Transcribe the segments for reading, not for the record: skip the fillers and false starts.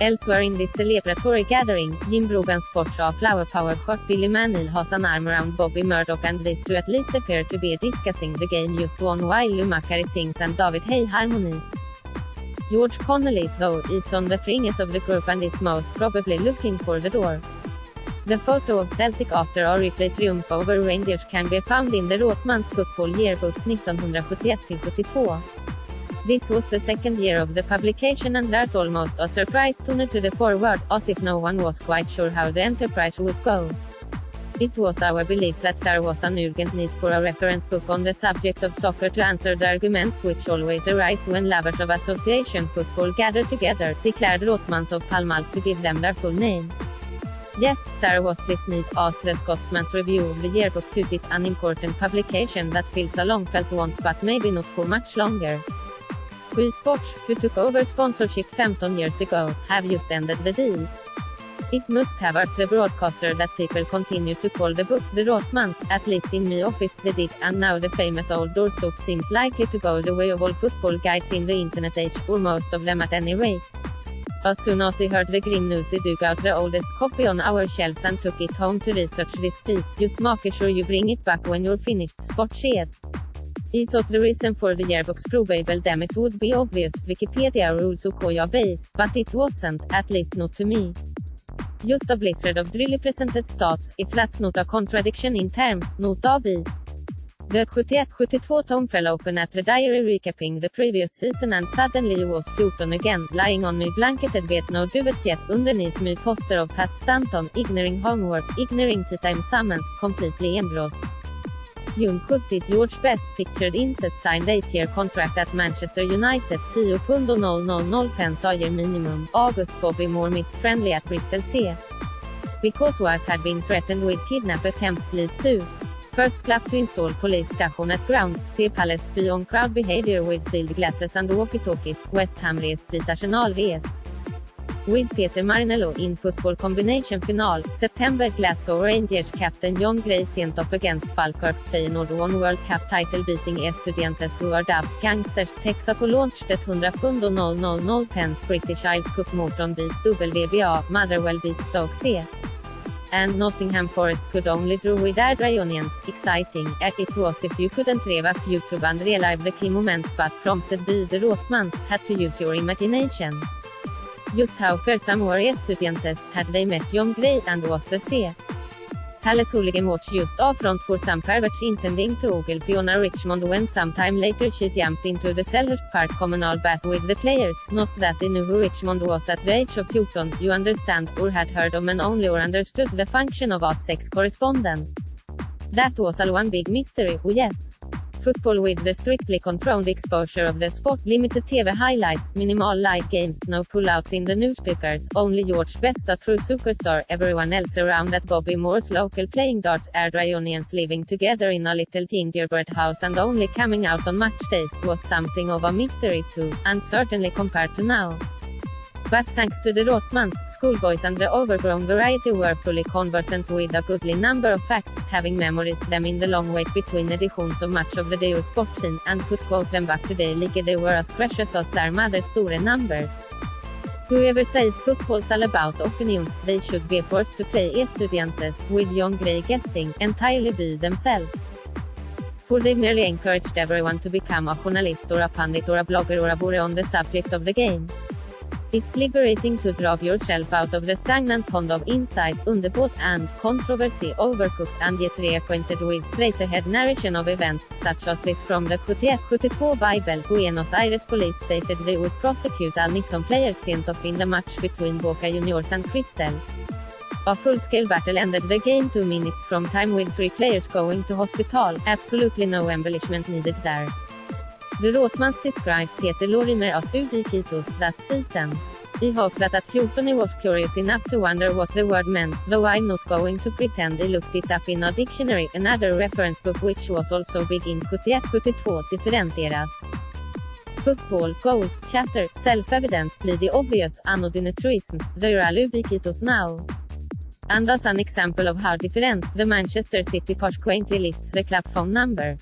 Elsewhere in this celebratory gathering, Jim Brogan sports a flower-powered shirt. Billy McNeill has an arm around Bobby Murdoch, and these two at least appear to be discussing the game just won, while Lou Macari sings and David harmonises. George Connelly, though, is on the fringes of the group and is most probably looking for the door. The photo of Celtic after a replay triumph over Rangers can be found in the Rothmans Football Yearbook 1971-72. This was the second year of the publication, and there's almost a surprise tone to the foreword, as if no one was quite sure how the enterprise would go. It was our belief that there was an urgent need for a reference book on the subject of soccer to answer the arguments which always arise when lovers of association football gather together, declared Rothmans of Pall Mall, to give them their full name. Yes, there was this need, as the Scotsman's review of the yearbook put it, an important publication that fills a long-felt want, but maybe not for much longer. Wii Sports, who took over sponsorship 15 years ago, have just ended the deal. It must have hurt the broadcaster that people continue to call the book the Rothmans, at least in my office they did, and now the famous old doorstop seems likely to go the way of all football guides in the internet age, or most of them at any rate. As soon as he heard the grim news, he dug out the oldest copy on our shelves and took it home to research this piece. Just make sure you bring it back when you're finished, Sport said. He thought the reason for the yearbook's probable demise would be obvious, Wikipedia rules UK base, but it wasn't, at least not to me. Just a blizzard of really presented stats, if that's not a contradiction in terms, not a B. The 71-72 tone fell open at the diary recapping the previous season, and suddenly I was 14 again, lying on my blanketed bed, no duvets yet, underneath my poster of Pat Stanton, ignoring homework, ignoring tea time summons, completely engrossed. June 70, George Best pictured inset signed 8-year contract at Manchester United, £10,000 a year minimum. August, Bobby Moore missed friendly at Bristol C. Because wife had been threatened with kidnap attempt, lead sue. First clap to install police station at ground, C. Palace spy on crowd behavior with field glasses and walkie-talkies, West Ham rest beat Arsenal res. With Peter Marinello in football combination final, September, Glasgow Rangers captain John Gray sent up against Falkirk Feyenoord won World Cup title beating Estudiantes who are dubbed gangsters. Texaco launched at 100,000 British Isles Cup Morton beat WBA, Motherwell beat Stoke C. And Forest could only draw with Aidan. Exciting, it was if you couldn't rev up YouTube and relive the key moments but prompted by the Rothmans, had to use your imagination. Just how fearsome were Estudiantes, had they met John Gray and was the C. Palace hooligan watch just a front for some perverts intending to ogle Fiona Richmond when sometime later she jumped into the Selhurst Park communal bath with the players, not that they knew who Richmond was at the age of 14, you understand, or had heard of men only or understood the function of a sex correspondent. That was all one big mystery, oh yes. Football with the strictly controlled exposure of the sport, limited TV highlights, minimal live games, no pullouts in the newspapers, only George Best a true superstar, everyone else around at Bobby Moore's local playing darts, Airdryonians living together in a little gingerbread house and only coming out on match days, was something of a mystery too, and certainly compared to now. But thanks to the Rothmans, schoolboys and the overgrown variety were fully conversant with a goodly number of facts, having memorized them in the long wait between editions of much of the day or sport scene, and could quote them back today like they were as precious as their mother's store numbers. Whoever says football's all about opinions, they should be forced to play Estudiantes, with John Gray guesting, entirely by themselves. For they merely encouraged everyone to become a journalist or a pundit or a blogger or a bore on the subject of the game. It's liberating to drop yourself out of the stagnant pond of insight, underbought and controversy, overcooked and yet reacquainted with straight-ahead narration of events, such as this from the 71-72 Bible. Buenos Aires police stated they would prosecute all 19 players sent off in the match between Boca Juniors and Crystal. A full-scale battle ended the game 2 minutes from time with 3 players going to hospital, absolutely no embellishment needed there. The Rothmans described Peter Lorimer as ubiquitous that season. I hope that at 14 he was curious enough to wonder what the word meant, though I'm not going to pretend he looked it up in a dictionary, another reference book which was also big in 71-72 different eras. Football, goals, chatter, self-evidently the obvious, anodine truisms, they're all ubiquitous now. And as an example of how different, the Manchester City Posh quaintly lists the club phone number.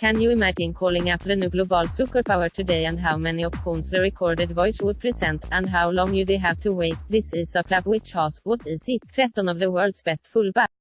Can you imagine calling up the new global superpower today and how many options the recorded voice would present, and how long you'd have to wait? This is a club which has, what is it, 13 of the world's best fullbacks.